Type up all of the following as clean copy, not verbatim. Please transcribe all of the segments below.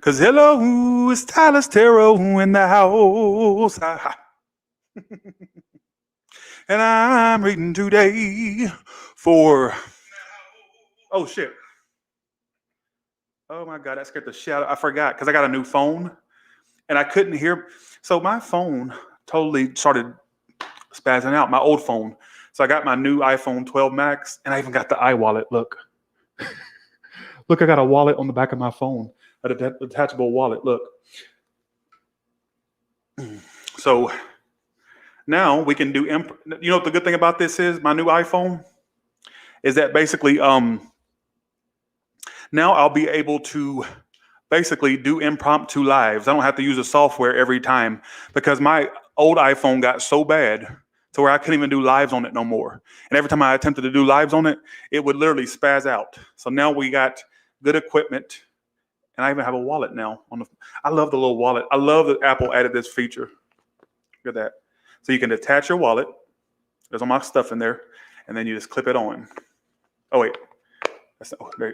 Cause hello, it's Tyler's Tarot in the house. And I'm reading today for, oh shit. Oh my God, that scared the shit out. I forgot because I got a new phone and I couldn't hear. So my phone totally started spazzing out, my old phone. So I got my new iPhone 12 Max and I even got the iWallet. Look. Look, I got a wallet on the back of my phone, a detachable wallet. Look. So now we can do, you know what the good thing about this is, my new iPhone, is that basically now I'll be able to basically do impromptu lives. I don't have to use the software every time because my old iPhone got so bad to where I couldn't even do lives on it no more. And every time I attempted to do lives on it, it would literally spaz out. So now we got good equipment, and I even have a wallet now. I love the little wallet. I love that Apple added this feature. Look at that. So you can detach your wallet. There's all my stuff in there, and then you just clip it on. Oh wait,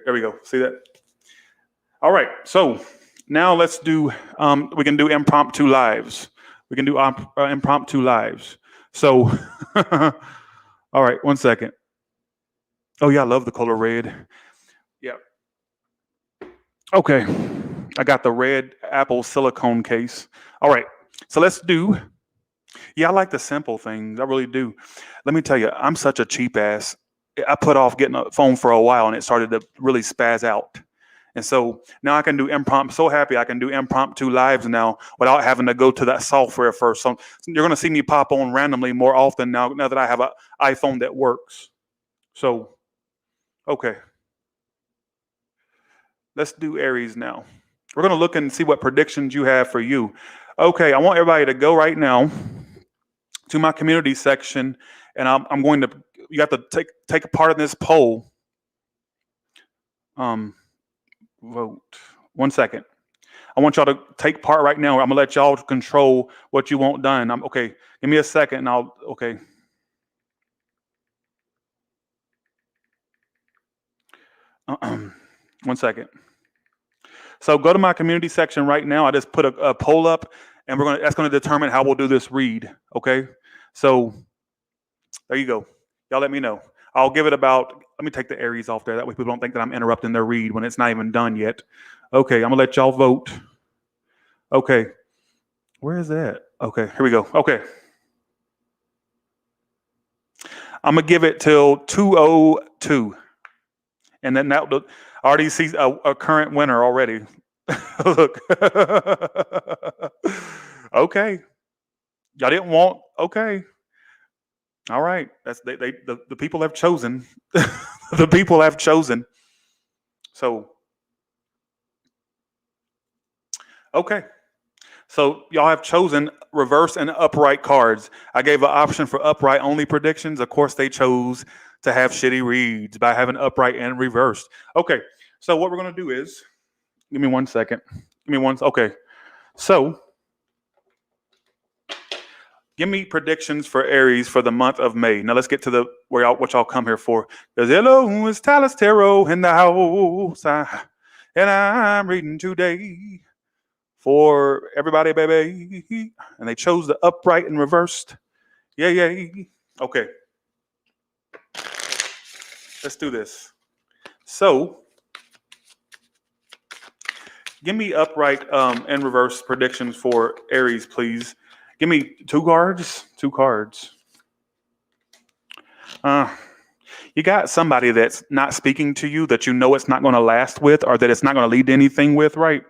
there we go. See that? All right. So now let's do. We can do impromptu lives. We can do impromptu lives. So, all right. 1 second. Oh yeah, I love the color red. Yeah. Okay. I got the red Apple silicone case. All right. So let's do. Yeah, I like the simple things. I really do. Let me tell you, I'm such a cheap ass. I put off getting a phone for a while and it started to really spaz out. And so now I can do impromptu. So happy I can do impromptu lives now without having to go to that software first. So you're going to see me pop on randomly more often now that I have an iPhone that works. So, okay. Let's do Aries now. We're going to look and see what predictions you have for you. Okay, I want everybody to go right now to my community section, and I'm going to. You have to take a part in this poll. Vote. 1 second. I want y'all to take part right now. I'm gonna let y'all control what you want done. Okay. Give me a second, and I'll. Okay. One second. So go to my community section right now. I just put a poll up, and that's gonna determine how we'll do this read. Okay. So there you go. Y'all let me know. I'll give it about. Let me take the Aries off there. That way people don't think that I'm interrupting their read when it's not even done yet. Okay, I'm gonna let y'all vote. Okay. Where is that? Okay, here we go. Okay. I'm gonna give it till 2:02. And then I already see a current winner already. Look. Okay. Y'all didn't want, okay. All right. That's the people have chosen. The people have chosen. So okay. So y'all have chosen reverse and upright cards. I gave an option for upright only predictions. Of course, they chose to have shitty reads by having upright and reversed. Okay. So what we're gonna do is, give me 1 second. Okay. So give me predictions for Aries for the month of May. Now let's get to what y'all come here for. Because hello, it's Tyler's Tarot in the house. And I'm reading today for everybody, baby. And they chose the upright and reversed. Yay. Okay. Let's do this. So give me upright and reverse predictions for Aries, please. Give me two cards. You got somebody that's not speaking to you that you know it's not going to last with, or that it's not going to lead to anything with, right?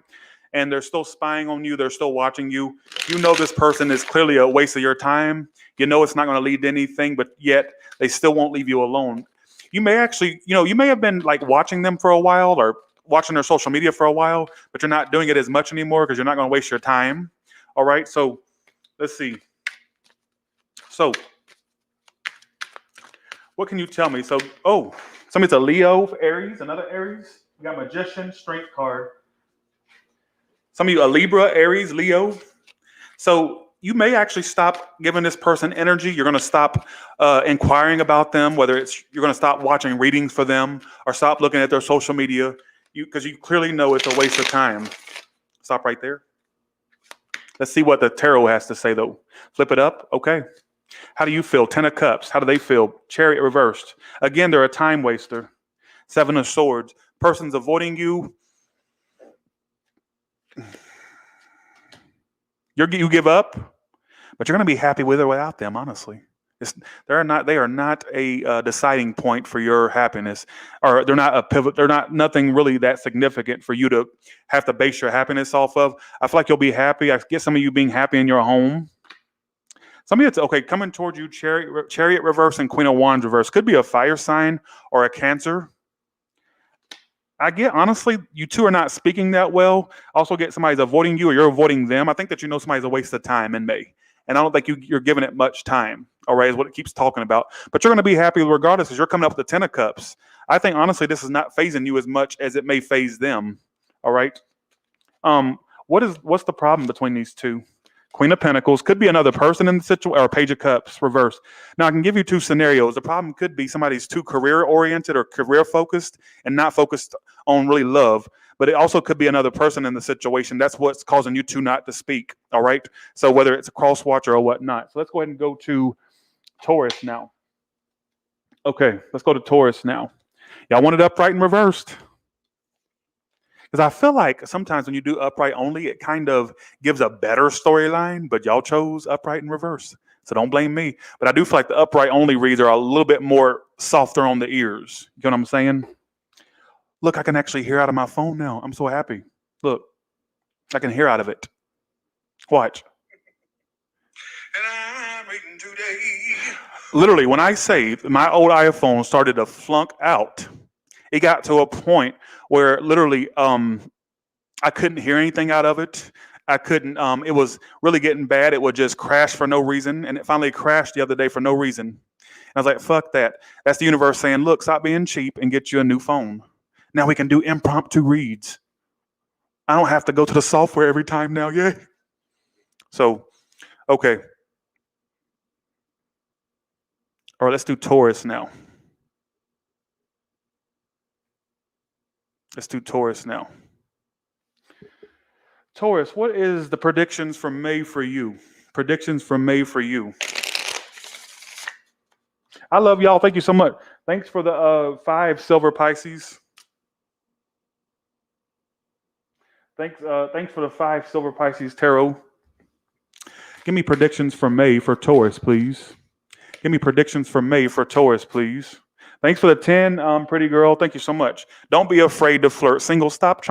And they're still spying on you. They're still watching you. You know this person is clearly a waste of your time. You know it's not going to lead to anything, but yet they still won't leave you alone. You may actually, you may have been like watching them for a while or watching their social media for a while, but you're not doing it as much anymore because you're not going to waste your time. All right, so let's see. So, what can you tell me? So, somebody's a Leo, Aries, another Aries. We got Magician, Strength card. Some of you, a Libra, Aries, Leo. So, you may actually stop giving this person energy. You're going to stop inquiring about them, whether you're going to stop watching readings for them or stop looking at their social media because you clearly know it's a waste of time. stop right there. Let's see what the tarot has to say, though. Flip it up. Okay. How do you feel? 10 of Cups. How do they feel? Chariot reversed. Again, they're a time waster. 7 of Swords. Person's avoiding you. You give up, but you're going to be happy with or without them, honestly. They are not a deciding point for your happiness, or they're not a pivot. They're not nothing really that significant for you to have to base your happiness off of. I feel like you'll be happy. I get some of you being happy in your home. Some of you, it's okay. Coming towards you, Chariot reverse and Queen of Wands reverse. Could be a fire sign or a Cancer. I get, honestly, you two are not speaking that well. I also get somebody's avoiding you or you're avoiding them. I think that you know somebody's a waste of time in May. And I don't think you're giving it much time, all right, is what it keeps talking about. But you're going to be happy regardless because you're coming up with the 10 of Cups. I think, honestly, this is not phasing you as much as it may phase them, all right? What's the problem between these two? Queen of Pentacles could be another person in the situation, or Page of Cups reversed. Now, I can give you two scenarios. The problem could be somebody's too career-oriented or career-focused and not focused on really love. But it also could be another person in the situation. That's what's causing you two not to speak, all right? So whether it's a cross watcher or whatnot. So let's go ahead and go to Taurus now. Okay, let's go to Taurus now. Y'all want it upright and reversed? Because I feel like sometimes when you do upright only, it kind of gives a better storyline, but y'all chose upright and reverse. So don't blame me. But I do feel like the upright only reads are a little bit more softer on the ears. You know what I'm saying? Look, I can actually hear out of my phone now. I'm so happy. Look, I can hear out of it. Watch. And I'm waiting today. Literally, when I say my old iPhone started to flunk out, it got to a point where literally I couldn't hear anything out of it. I couldn't, it was really getting bad. It would just crash for no reason. And it finally crashed the other day for no reason. And I was like, fuck that. That's the universe saying, look, stop being cheap and get you a new phone. Now we can do impromptu reads. I don't have to go to the software every time now. Yay. So, okay. All right, let's do Taurus now. Let's do Taurus now. Taurus, what is the predictions for May for you? Predictions for May for you. I love y'all. Thank you so much. Thanks for the 5 silver Pisces. Thanks for the 5 silver Pisces tarot. Give me predictions for May for Taurus, please. Give me predictions for May for Taurus, please. Thanks for the 10, pretty girl. Thank you so much. Don't be afraid to flirt. Singles, stop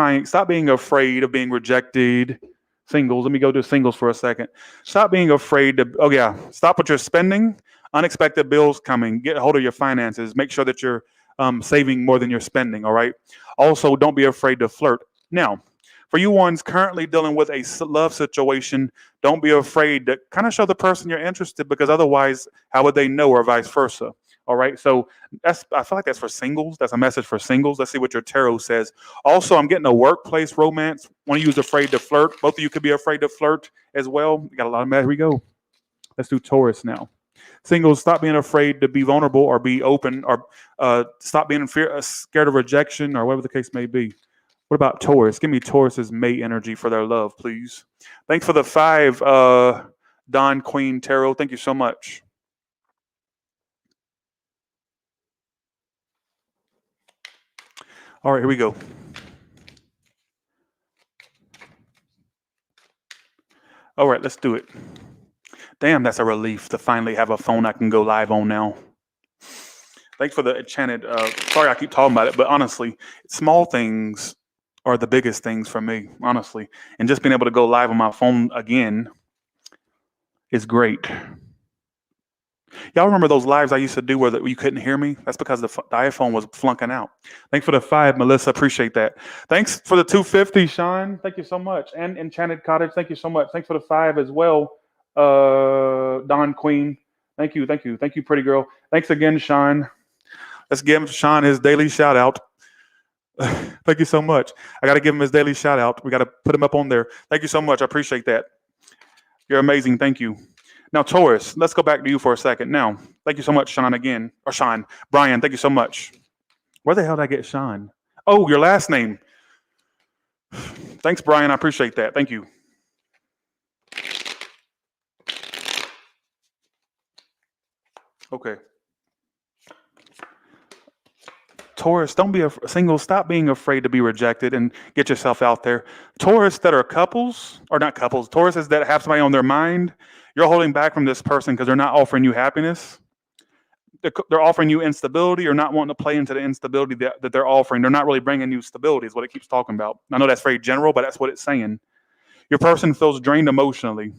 being afraid of being rejected. Singles, let me go to singles for a second. Stop being afraid to, stop what you're spending. Unexpected bills coming. Get a hold of your finances. Make sure that you're saving more than you're spending, all right? Also, don't be afraid to flirt. Now, for you ones currently dealing with a love situation, don't be afraid to kind of show the person you're interested, because otherwise, how would they know, or vice versa? All right, so I feel like that's for singles. That's a message for singles. Let's see what your tarot says. Also, I'm getting a workplace romance. One of you is afraid to flirt. Both of you could be afraid to flirt as well. We got a lot of that. Here we go. Let's do Taurus now. Singles, stop being afraid to be vulnerable or be open, or stop being scared of rejection, or whatever the case may be. What about Taurus? Give me Taurus's May energy for their love, please. Thanks for the 5, Don Queen Tarot. Thank you so much. All right, here we go. All right, let's do it. Damn, that's a relief to finally have a phone I can go live on now. Thanks for the enchanted. Sorry I keep talking about it, but honestly, small things are the biggest things for me, honestly. And just being able to go live on my phone again is great. Y'all remember those lives I used to do where you couldn't hear me? That's because the iPhone was flunking out. Thanks for the 5, Melissa. Appreciate that. Thanks for the 250, Sean. Thank you so much. And Enchanted Cottage, thank you so much. Thanks for the 5 as well, Don Queen. Thank you, pretty girl. Thanks again, Sean. Let's give Sean his daily shout out. Thank you so much. I got to give him his daily shout out. We got to put him up on there. Thank you so much. I appreciate that. You're amazing. Thank you. Now, Taurus, let's go back to you for a second. Now, thank you so much, Sean, again. Or Sean. Brian, thank you so much. Where the hell did I get Sean? Oh, your last name. Thanks, Brian. I appreciate that. Thank you. Okay. Taurus, don't be single. Stop being afraid to be rejected and get yourself out there. Taurus that are couples, or not couples, Tauruses that have somebody on their mind, you're holding back from this person because they're not offering you happiness. They're offering you instability or not wanting to play into the instability that they're offering. They're not really bringing you stability is what it keeps talking about. I know that's very general, but that's what it's saying. Your person feels drained emotionally.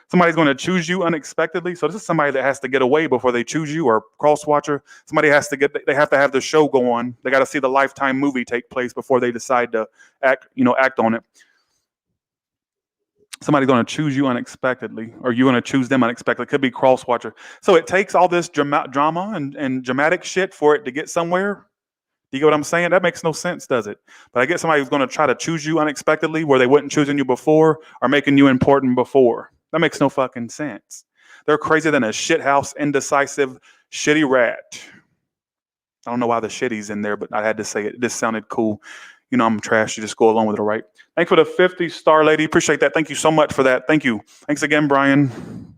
Somebody's going to choose you unexpectedly. So this is somebody that has to get away before they choose you, or cross watcher. Somebody has to they have to have the show go on. They got to see the Lifetime movie take place before they decide to act on it. Somebody's going to choose you unexpectedly, or you're going to choose them unexpectedly. It could be cross watcher. So it takes all this drama and dramatic shit for it to get somewhere. Do you get what I'm saying? That makes no sense, does it? But I get somebody who's going to try to choose you unexpectedly where they wouldn't choosing you before, or making you important before. That makes no fucking sense. They're crazier than a shithouse, indecisive, shitty rat. I don't know why the shitty's in there, but I had to say it. This sounded cool. You know I'm trash. You just go along with it, all right? Thanks for the 50 star lady. Appreciate that. Thank you so much for that. Thank you. Thanks again, Brian.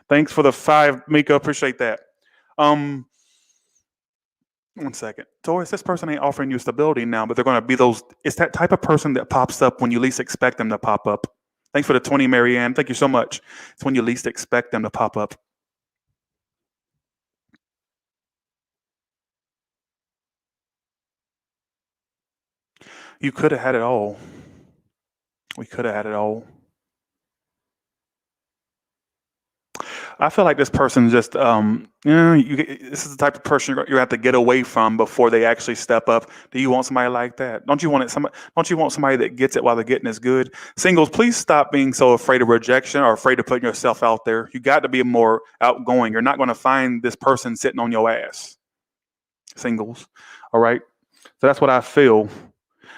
Thanks for the 5, Mika. Appreciate that. 1 second. Taurus, this person ain't offering you stability now, but they're going to be those. It's that type of person that pops up when you least expect them to pop up. Thanks for the 20, Marianne. Thank you so much. It's when you least expect them to pop up. You could have had it all. We could have had it all. I feel like this person just, this is the type of person you have to get away from before they actually step up. Do you want somebody like that? Don't you want somebody that gets it while the getting is good? Singles, please stop being so afraid of rejection or afraid of putting yourself out there. You got to be more outgoing. You're not going to find this person sitting on your ass. Singles, all right? So that's what I feel.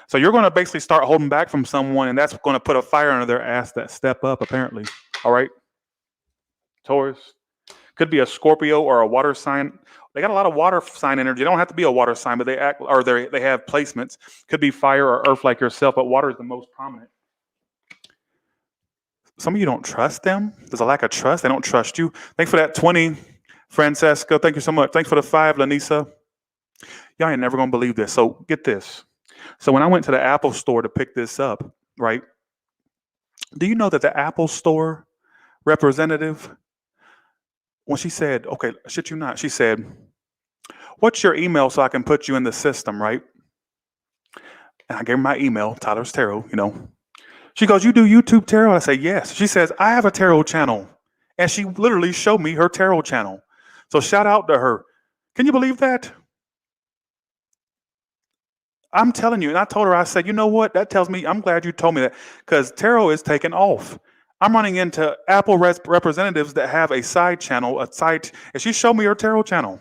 So you're going to basically start holding back from someone, and that's going to put a fire under their ass that step up, apparently. All right? Taurus. Could be a Scorpio or a water sign. They got a lot of water sign energy. They don't have to be a water sign, but they have placements. Could be fire or earth like yourself, but water is the most prominent. Some of you don't trust them. There's a lack of trust. They don't trust you. Thanks for that 20, Francesca. Thank you so much. Thanks for the 5, Lanisa. Y'all ain't never going to believe this. So get this. So when I went to the Apple store to pick this up, right? Do you know that the Apple store representative, when she said, okay, shit you not, she said, what's your email so I can put you in the system, right? And I gave her my email, Tyler's Tarot, She goes, you do YouTube tarot? I say, yes. She says, I have a tarot channel. And she literally showed me her tarot channel. So shout out to her. Can you believe that? I'm telling you. And I told her, I said, you know what? That tells me, I'm glad you told me that, because tarot is taking off. I'm running into Apple representatives that have a side channel, and she showed me her tarot channel.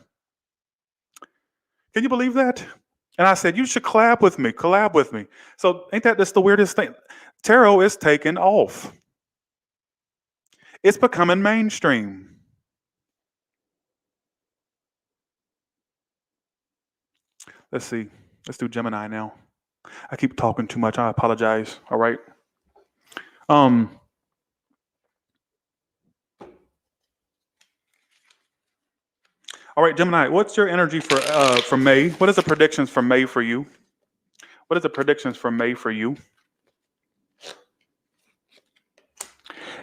Can you believe that? And I said, you should collab with me. So ain't that just the weirdest thing? Tarot is taking off. It's becoming mainstream. Let's see. Let's do Gemini now. I keep talking too much. I apologize. All right. All right, Gemini, what's your energy for May? What is the predictions for May for you? What is the predictions for May for you?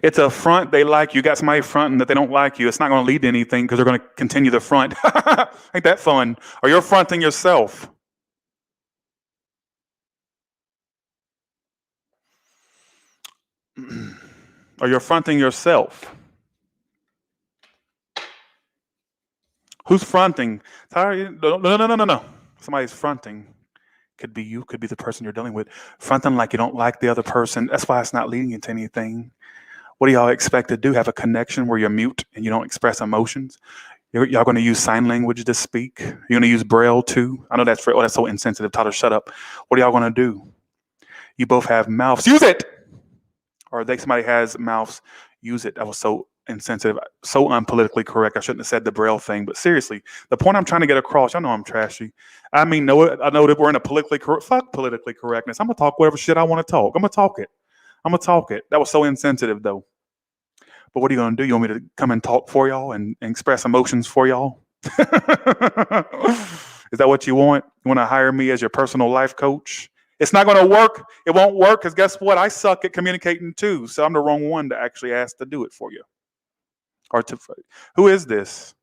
It's a front. They like you. Got somebody fronting that they don't like you. It's not going to lead to anything because they're going to continue the front. Ain't that fun? Or you're fronting yourself. Or you're fronting yourself. Who's fronting? No. Somebody's fronting. Could be you. Could be the person you're dealing with. Fronting like you don't like the other person. That's why it's not leading into anything. What do y'all expect to do? Have a connection where you're mute and you don't express emotions? Y'all going to use sign language to speak? You're going to use Braille too? I know that's so insensitive. Tyler, shut up. What are y'all going to do? You both have mouths. Use it! Or somebody has mouths. Use it. That was so insensitive, so unpolitically correct. I shouldn't have said the Braille thing, but seriously, the point I'm trying to get across, y'all know I'm trashy. I mean, I know that we're in a fuck politically correctness. I'm gonna talk whatever shit I want to talk. I'm gonna talk it. That was so insensitive though. But what are you gonna do? You want me to come and talk for y'all and express emotions for y'all? Is that what you want? You want to hire me as your personal life coach? It's not going to work. It won't work because guess what? I suck at communicating too. So I'm the wrong one to actually ask to do it for you. Or to who is this?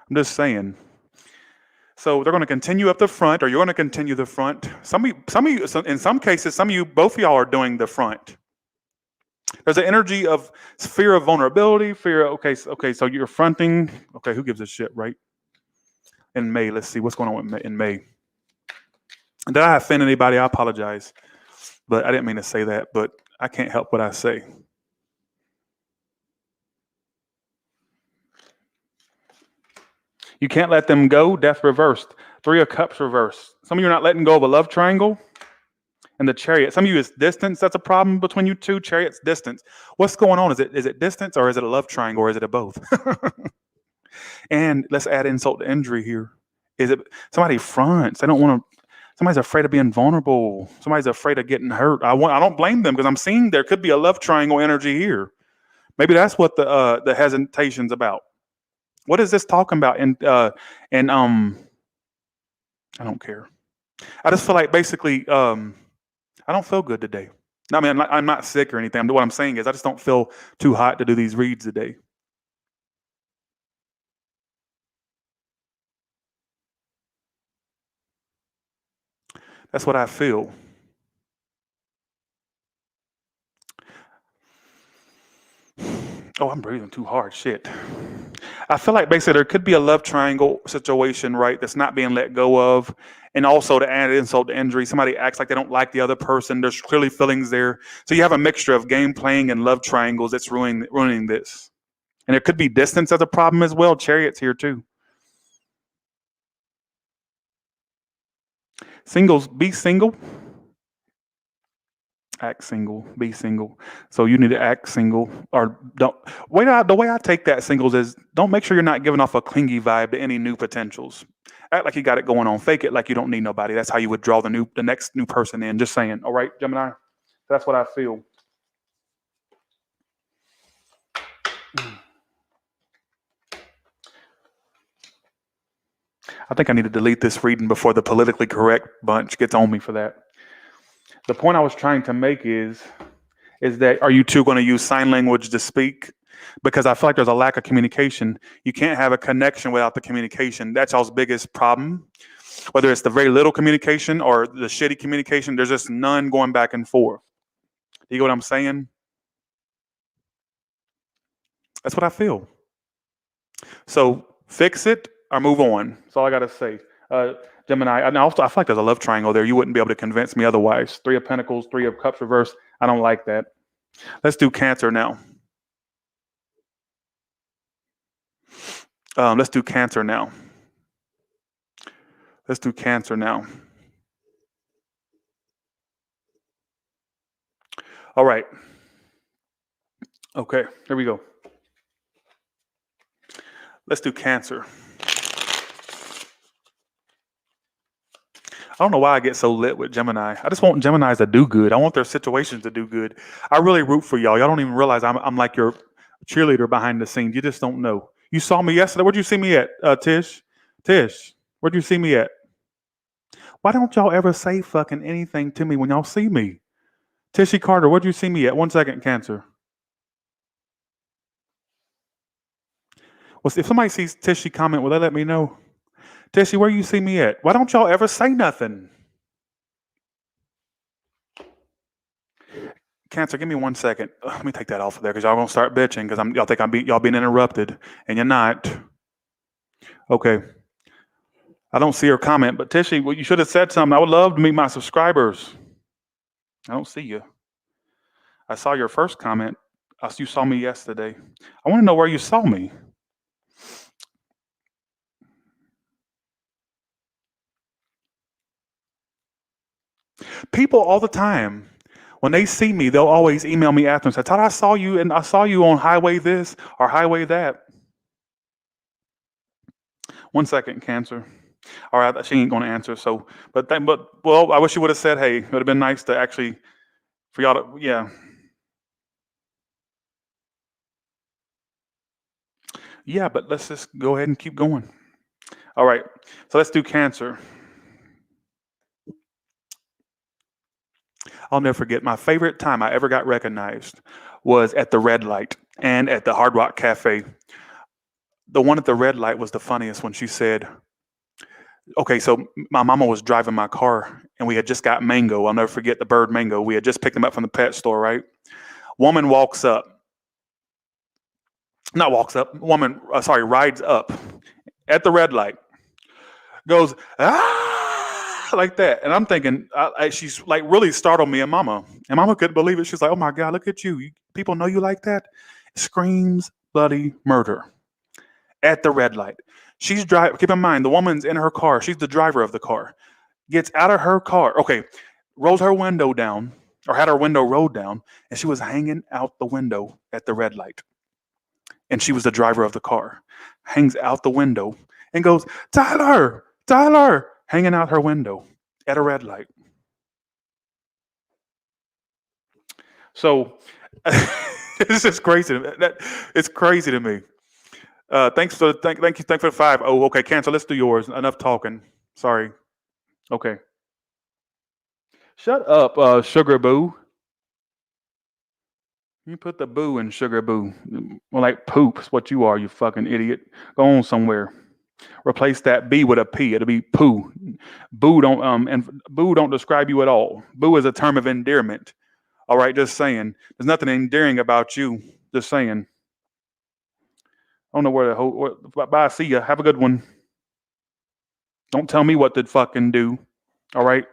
I'm just saying. So they're going to continue up the front, or you're going to continue the front. Some of you, in some cases, both of y'all are doing the front. There's an energy of fear of vulnerability, okay, so you're fronting. Okay, who gives a shit, right? In May, let's see what's going on in May. Did I offend anybody? I apologize, but I didn't mean to say that, but I can't help what I say. You can't let them go. Death reversed. 3 of Cups reversed. Some of you are not letting go of a love triangle. And the Chariot. Some of you, it's distance. That's a problem between you two. Chariot's distance. What's going on? Is it distance, or is it a love triangle, or is it a both? And let's add insult to injury here. Is it somebody fronts? They don't want to. Somebody's afraid of being vulnerable. Somebody's afraid of getting hurt. I don't blame them because I'm seeing there could be a love triangle energy here. Maybe that's what the hesitation's about. What is this talking about? And I don't care. I just feel like basically I don't feel good today. I mean, I'm not sick or anything. What I'm saying is I just don't feel too hot to do these reads today. That's what I feel. Oh, I'm breathing too hard. Shit. I feel like basically there could be a love triangle situation, right, that's not being let go of. And also to add insult to injury, somebody acts like they don't like the other person. There's clearly feelings there. So you have a mixture of game playing and love triangles that's ruining this. And there could be distance as a problem as well. Chariot's here too. Singles, be single. Act single, be single. So you need to act single, or don't. The way I take that singles is don't make sure you're not giving off a clingy vibe to any new potentials. Act like you got it going on. Fake it like you don't need nobody. That's how you would draw the next new person in. Just saying. All right, Gemini. That's what I feel. I think I need to delete this reading before the politically correct bunch gets on me for that. The point I was trying to make is that are you two going to use sign language to speak? Because I feel like there's a lack of communication. You can't have a connection without the communication. That's y'all's biggest problem. Whether it's the very little communication or the shitty communication, there's just none going back and forth. You get what I'm saying? That's what I feel. So fix it or move on. That's all I got to say. Gemini, I feel like there's a love triangle there. You wouldn't be able to convince me otherwise. 3 of Pentacles, 3 of Cups reversed. I don't like that. Let's do Cancer now. Let's do Cancer now. Let's do Cancer now. All right. Okay, here we go. Let's do Cancer. I don't know why I get so lit with Gemini. I just want Geminis to do good. I want their situations to do good. I really root for y'all. Y'all don't even realize I'm like your cheerleader behind the scenes. You just don't know. You saw me yesterday. Where'd you see me at, Tish? Tish, where'd you see me at? Why don't y'all ever say fucking anything to me when y'all see me? Tishy Carter, where'd you see me at? 1 second, Cancer. Well, if somebody sees Tishy comment, will they let me know? Tishy, where you see me at? Why don't y'all ever say nothing? Cancer, give me 1 second. Let me take that off of there because y'all gonna start bitching because y'all think y'all being interrupted and you're not. Okay. I don't see her comment, but Tishy, well, you should have said something. I would love to meet my subscribers. I don't see you. I saw your first comment. You saw me yesterday. I want to know where you saw me. People all the time, When they see me, they'll always email me after and say, Todd, I saw you on highway this or highway that. 1 second, Cancer. All right, she ain't gonna answer. So, but well, I wish you would have said, hey, it would have been nice to actually for y'all to, yeah. Yeah, but let's just go ahead and keep going. All right, so let's do Cancer. I'll never forget my favorite time I ever got recognized was at the red light and at the Hard Rock Cafe. The one at the red light was the funniest when she said, okay, so my mama was driving my car and we had just got mango. I'll never forget the bird mango. We had just picked them up from the pet store, right? Woman rides up at the red light, goes, like that. And I'm thinking, she's like really startled me and mama. And mama couldn't believe it. She's like, oh my God, look at you. People know you like that? Screams bloody murder at the red light. She's driving. Keep in mind, the woman's in her car. She's the driver of the car. Gets out of her car. Okay, rolls her window down, or had her window rolled down, and she was hanging out the window at the red light. And she was the driver of the car. Hangs out the window and goes, Tyler, hanging out her window at a red light. So it's just crazy. It's crazy to me. Thanks for the 5. Oh, okay, Cancer. Let's do yours. Enough talking. Sorry. Okay. Shut up, Sugar Boo. You put the boo in Sugar Boo. Well, like poop is what you are, you fucking idiot. Go on somewhere. Replace that B with a P. It'll be poo. Boo don't describe you at all. Boo is a term of endearment. All right, just saying. There's nothing endearing about you. Just saying. I don't know where the whole. Bye. See ya. Have a good one. Don't tell me what to fucking do. All right.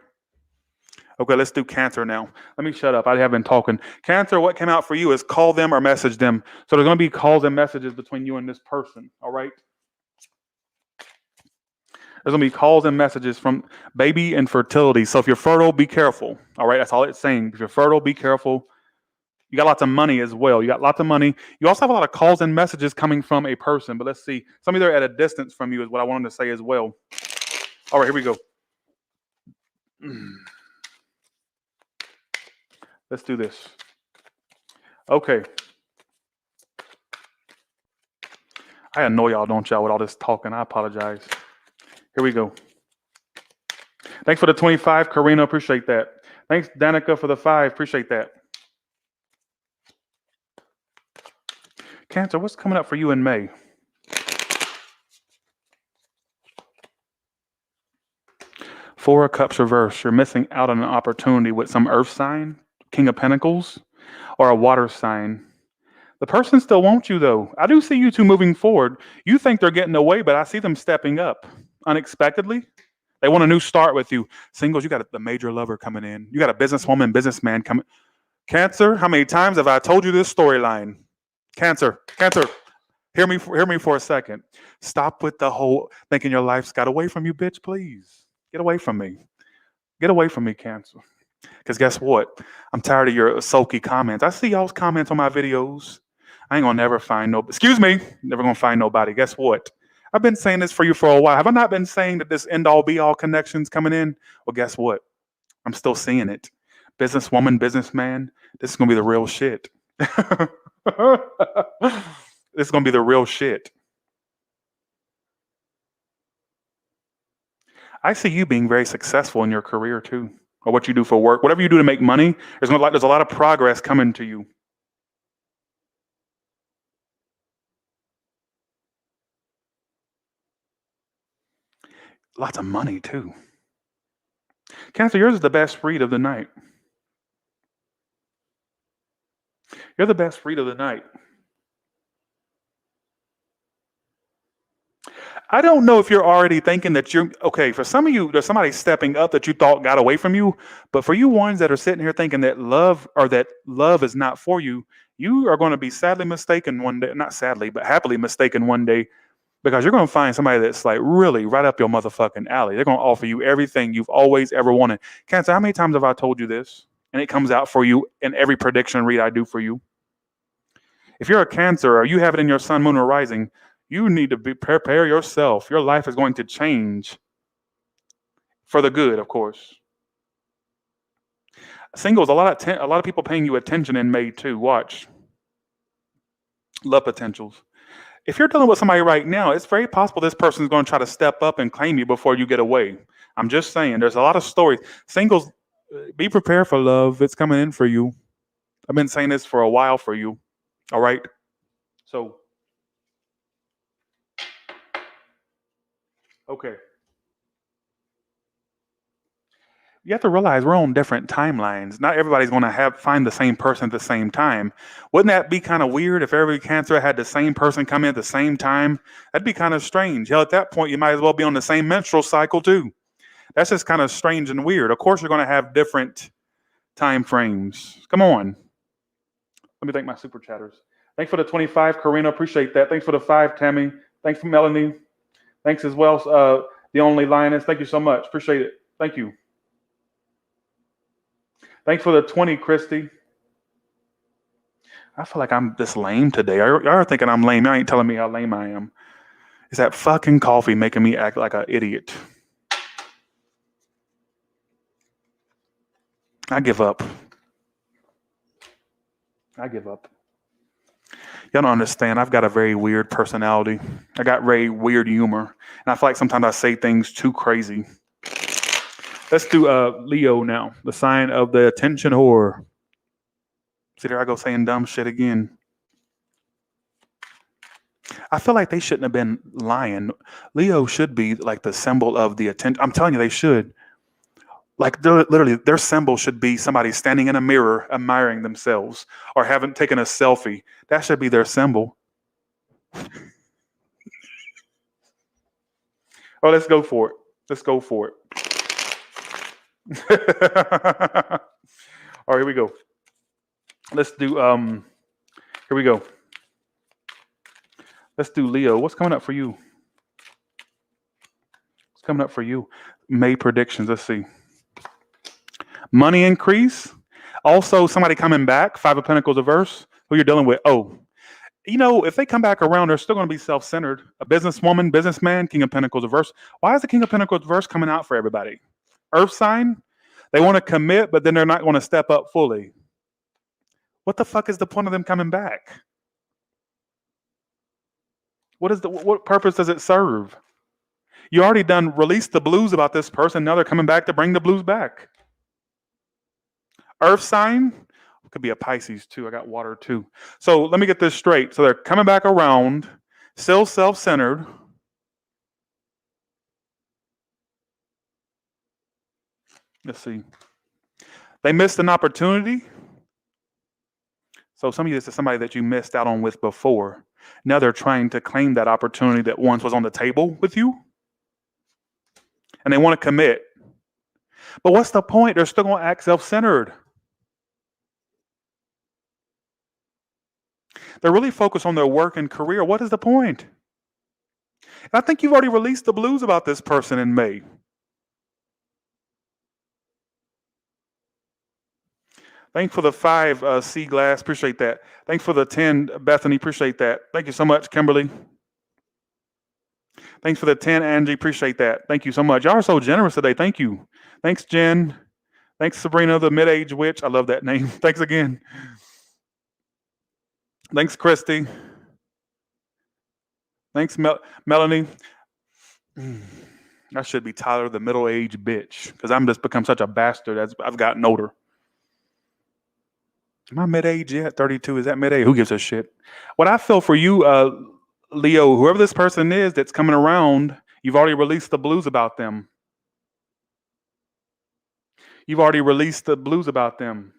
Okay, let's do Cancer now. Let me shut up. I have been talking. Cancer, what came out for you is call them or message them. So there's going to be calls and messages between you and this person. All right. There's going to be calls and messages from baby and fertility. So if you're fertile, be careful. All right. That's all it's saying. If you're fertile, be careful. You got lots of money as well. You got lots of money. You also have a lot of calls and messages coming from a person. But let's see. Some of them are at a distance from you is what I wanted to say as well. All right, here we go. Let's do this. Okay. I annoy y'all, don't y'all, with all this talking. I apologize. Here we go. Thanks for the 25, Karina. Appreciate that. Thanks, Danica, for the 5. Appreciate that. Cancer, what's coming up for you in May? Four of Cups reverse. You're missing out on an opportunity with some earth sign, King of Pentacles, or a water sign. The person still wants you, though. I do see you two moving forward. You think they're getting away, but I see them stepping up unexpectedly. They want a new start with you. Singles, you got the major lover coming in. You got a businesswoman, businessman coming. Cancer, how many times have I told you this storyline? Cancer, hear me for a second. Stop with the whole thinking your life's got away from you, bitch, please. Get away from me. Get away from me, Cancer. Because guess what? I'm tired of your sulky comments. I see y'all's comments on my videos. I ain't gonna never find never gonna find nobody. Guess what? I've been saying this for you for a while. Have I not been saying that this end all be all connection's coming in? Well, guess what? I'm still seeing it. Businesswoman, businessman, this is gonna be the real shit. This is gonna be the real shit. I see you being very successful in your career too, or what you do for work. Whatever you do to make money, there's a lot of progress coming to you. Lots of money too. Cancer, yours is the best read of the night. You're the best read of the night. I don't know if you're already thinking that you're okay. For some of you, there's somebody stepping up that you thought got away from you. But for you ones that are sitting here thinking that love is not for you, you are going to be sadly mistaken one day. Not sadly, but happily mistaken one day, because you're going to find somebody that's like really right up your motherfucking alley. They're going to offer you everything you've always ever wanted. Cancer, how many times have I told you this? and it comes out for you in every prediction read I do for you. If you're a Cancer or you have it in your sun, moon, or rising, you need to prepare yourself. Your life is going to change for the good, of course. Singles, a lot of people paying you attention in May too. Watch. Love potentials. If you're dealing with somebody right now, it's very possible this person is going to try to step up and claim you before you get away. I'm just saying, there's a lot of stories. Singles, be prepared for love. It's coming in for you. I've been saying this for a while for you. All right? So, okay. You have to realize we're on different timelines. Not everybody's going to find the same person at the same time. Wouldn't that be kind of weird if every Cancer had the same person come in at the same time? That'd be kind of strange. Hell, at that point, you might as well be on the same menstrual cycle too. That's just kind of strange and weird. Of course, you're going to have different time frames. Come on. Let me thank my super chatters. Thanks for the 25, Karina. Appreciate that. Thanks for the 5, Tammy. Thanks for Melanie. Thanks as well, the only Lioness. Thank you so much. Appreciate it. Thank you. Thanks for the 20, Christy. I feel like I'm this lame today. Y'all are thinking I'm lame. Y'all ain't telling me how lame I am. It's that fucking coffee making me act like an idiot. I give up. I give up. Y'all don't understand. I've got a very weird personality. I got very weird humor. And I feel like sometimes I say things too crazy. Let's do Leo now, the sign of the attention whore. See, there I go saying dumb shit again. I feel like they shouldn't have been lying. Leo should be like the symbol of the attention. I'm telling you, they should. Like literally, their symbol should be somebody standing in a mirror admiring themselves or haven't taken a selfie. That should be their symbol. Oh, let's go for it. Let's go for it. All right, here we go. Let's do here we go. Let's do Leo. What's coming up for you? What's coming up for you? May predictions. Let's see. Money increase. Also, somebody coming back. 5 of Pentacles reverse. Who you're dealing with? Oh, you know, if they come back around, they're still going to be self-centered. A businesswoman, businessman, King of Pentacles reverse. Why is the King of Pentacles reverse coming out for everybody? Earth sign. They want to commit, but then they're not going to step up fully. What the fuck is the point of them coming back? What purpose does it serve? You already done released the blues about this person. Now they're coming back to bring the blues back. Earth sign. Could be a Pisces too. I got water too. So let me get this straight. So they're coming back around, still self-centered. Let's see. They missed an opportunity. So some of you, this is somebody that you missed out on with before. Now they're trying to claim that opportunity that once was on the table with you. And they want to commit. But what's the point? They're still going to act self-centered. They're really focused on their work and career. What is the point? And I think you've already released the blues about this person in May. Thanks for the 5, C Glass. Appreciate that. Thanks for the 10, Bethany. Appreciate that. Thank you so much, Kimberly. Thanks for the 10, Angie. Appreciate that. Thank you so much. Y'all are so generous today. Thank you. Thanks, Jen. Thanks, Sabrina, the mid-age witch. I love that name. Thanks again. Thanks, Christy. Thanks, Melanie. I should be Tyler, the middle-aged bitch, because I'm just become such a bastard as I've gotten older. Am I mid-age yet? 32, is that mid-age? Who gives a shit? What I feel for you, Leo, whoever this person is that's coming around, you've already released the blues about them. You've already released the blues about them.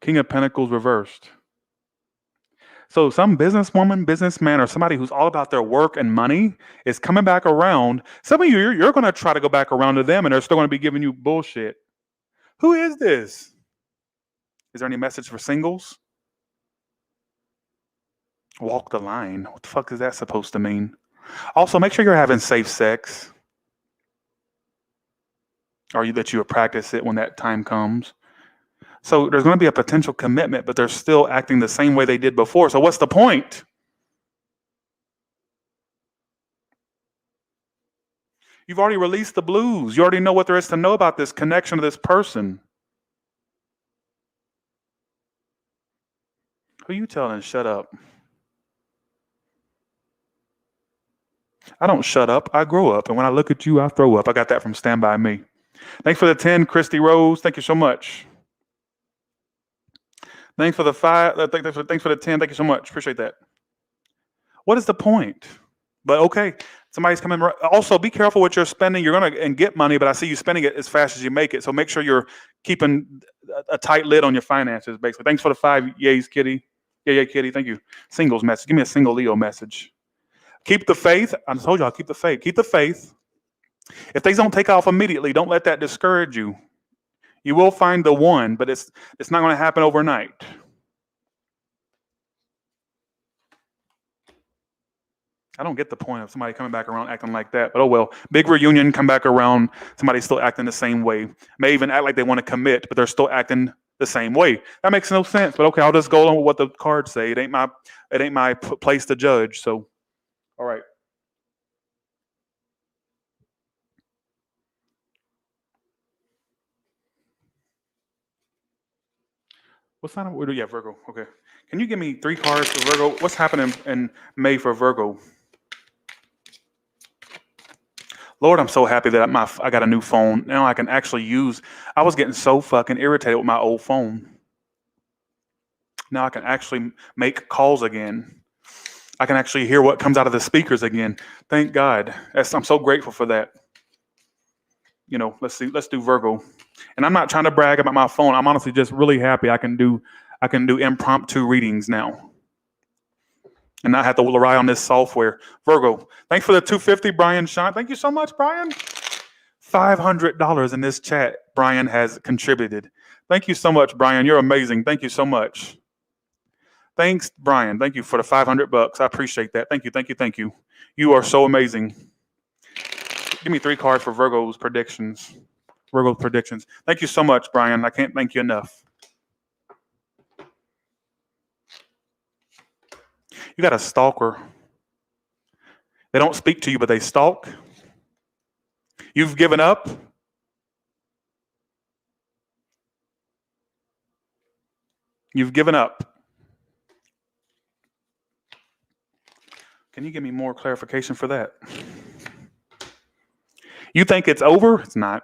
King of Pentacles reversed. So some businesswoman, businessman, or somebody who's all about their work and money is coming back around. Some of you, you're going to try to go back around to them, and they're still going to be giving you bullshit. Who is this? Is there any message for singles? Walk the line. What the fuck is that supposed to mean? Also, make sure you're having safe sex. or that you would practice it when that time comes. So there's going to be a potential commitment, but they're still acting the same way they did before. So what's the point? You've already released the blues. You already know what there is to know about this connection to this person. Who you telling shut up? I don't shut up. I grow up. And when I look at you, I throw up. I got that from Stand By Me. Thanks for the 10, Christy Rose. Thank you so much. Thanks for the 5. Thanks for the 10. Thank you so much. Appreciate that. What is the point? But okay, somebody's coming. Also, be careful what you're spending. You're going to get money, but I see you spending it as fast as you make it. So make sure you're keeping a tight lid on your finances, basically. Thanks for the 5 yays, Kitty. Yeah, Kitty. Thank you. Singles message. Give me a single Leo message. Keep the faith. I told y'all, keep the faith. Keep the faith. If things don't take off immediately, don't let that discourage you. You will find the one, but it's not going to happen overnight. I don't get the point of somebody coming back around acting like that, but oh well. Big reunion, come back around, somebody's still acting the same way. May even act like they want to commit, but they're still acting the same way. That makes no sense, but okay, I'll just go on with what the cards say. It ain't my place to judge, so all right. What sign of yeah, Virgo. Okay. Can you give me 3 cards for Virgo? What's happening in May for Virgo? Lord, I'm so happy that I got a new phone. Now I can actually use. I was getting so fucking irritated with my old phone. Now I can actually make calls again. I can actually hear what comes out of the speakers again. Thank God. I'm so grateful for that. You know, let's do Virgo. And I'm not trying to brag about my phone. I'm honestly just really happy I can do impromptu readings now. And not have to rely on this software. Virgo, thanks for the 250, Brian Sean. Thank you so much, Brian. $500 in this chat, Brian has contributed. Thank you so much, Brian. You're amazing. Thank you so much. Thanks, Brian. Thank you for the $500. I appreciate that. Thank you. You are so amazing. Give me 3 cards for Virgo's predictions. Virgo predictions. Thank you so much, Brian. I can't thank you enough. You got a stalker. They don't speak to you, but they stalk. You've given up. You've given up. Can you give me more clarification for that? You think it's over? It's not.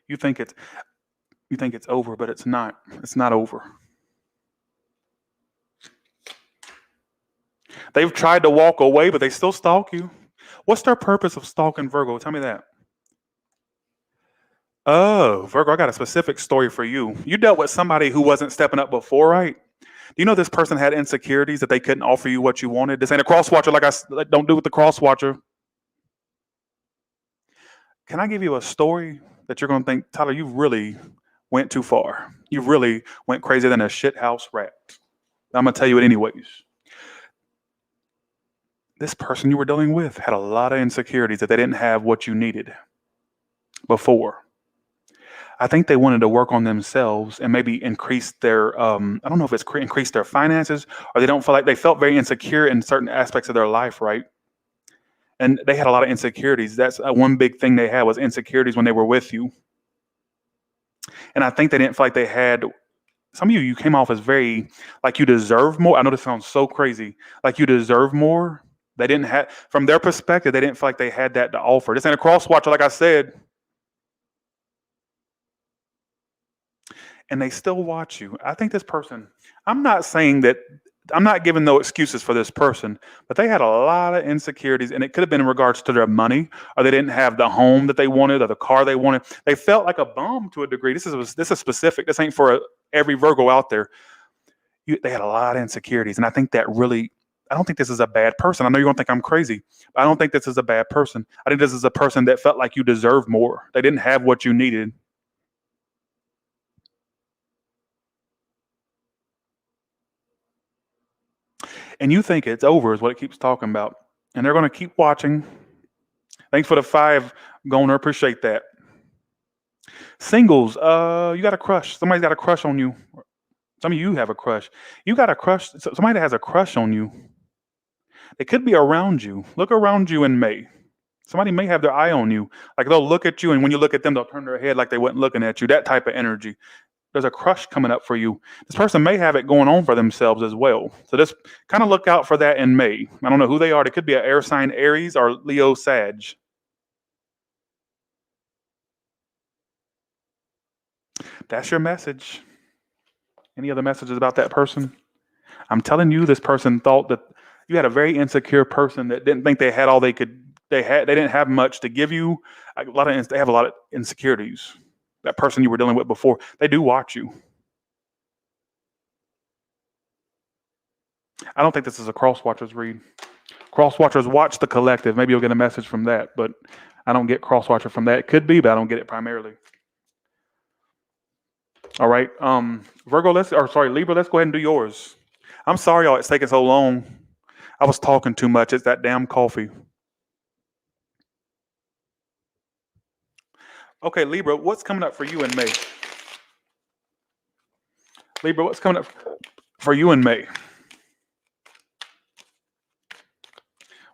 You think it's over, but it's not. It's not over. They've tried to walk away, but they still stalk you. What's their purpose of stalking Virgo? Tell me that. Oh, Virgo, I got a specific story for you. You dealt with somebody who wasn't stepping up before, right? Do you know this person had insecurities that they couldn't offer you what you wanted? This ain't a cross watcher like I don't do with the cross watcher. Can I give you a story that you're going to think, Tyler, you really went too far. You really went crazier than a shit house rat. I'm going to tell you it anyways. This person you were dealing with had a lot of insecurities that they didn't have what you needed before. I think they wanted to work on themselves and maybe increase their, I don't know if it's increase their finances, or they felt very insecure in certain aspects of their life, right? And they had a lot of insecurities. That's one big thing they had was insecurities when they were with you. And I think they didn't feel like they had, some of you came off as very, like you deserve more. I know this sounds so crazy. Like you deserve more. They didn't have, from their perspective, they didn't feel like they had that to offer. This ain't a cross watcher, like I said. And they still watch you. I think this person, I'm not saying that, I'm not giving no excuses for this person, but they had a lot of insecurities, and it could have been in regards to their money, or they didn't have the home that they wanted or the car they wanted. They felt like a bum to a degree. This is specific. This ain't for every Virgo out there. They had a lot of insecurities, and I think that really, I don't think this is a bad person. I know you're going to think I'm crazy, but I don't think this is a bad person. I think this is a person that felt like you deserved more. They didn't have what you needed. And you think it's over is what it keeps talking about. And they're going to keep watching. Thanks for the 5, Goner. Appreciate that. Singles, you got a crush. Somebody's got a crush on you. Some of you have a crush. You got a crush. Somebody that has a crush on you. It could be around you. Look around you in May. Somebody may have their eye on you. Like they'll look at you, and when you look at them, they'll turn their head like they weren't looking at you. That type of energy. There's a crush coming up for you. This person may have it going on for themselves as well. So just kind of look out for that in May. I don't know who they are. They could be an air sign, Aries, or Leo, Sag. That's your message. Any other messages about that person? I'm telling you, this person thought that you had a very insecure person that didn't think they had all they could. They didn't have much to give you. They have a lot of insecurities. That person you were dealing with before, they do watch you. I don't think this is a cross watchers read. Cross watchers watch the collective. Maybe you'll get a message from that, but I don't get cross watcher from that. It could be, but I don't get it primarily. All right, Libra, let's go ahead and do yours. I'm sorry, y'all, it's taking so long. I was talking too much. It's that damn coffee. Okay, Libra, what's coming up for you in May? Libra, what's coming up for you in May?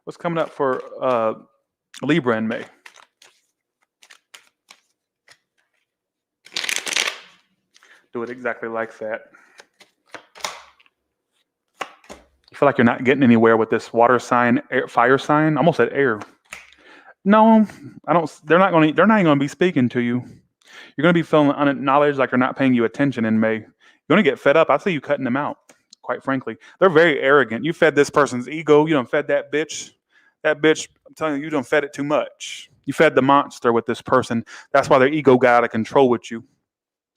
What's coming up for Libra in May? Do it exactly like that. You feel like you're not getting anywhere with this water sign, fire sign. I almost said air. No, I don't. They're not even going to be speaking to you. You're going to be feeling unacknowledged, like they're not paying you attention in May. You're going to get fed up. I see you cutting them out. Quite frankly, they're very arrogant. You fed this person's ego. You done fed that bitch. That bitch. I'm telling you done fed it too much. You fed the monster with this person. That's why their ego got out of control with you.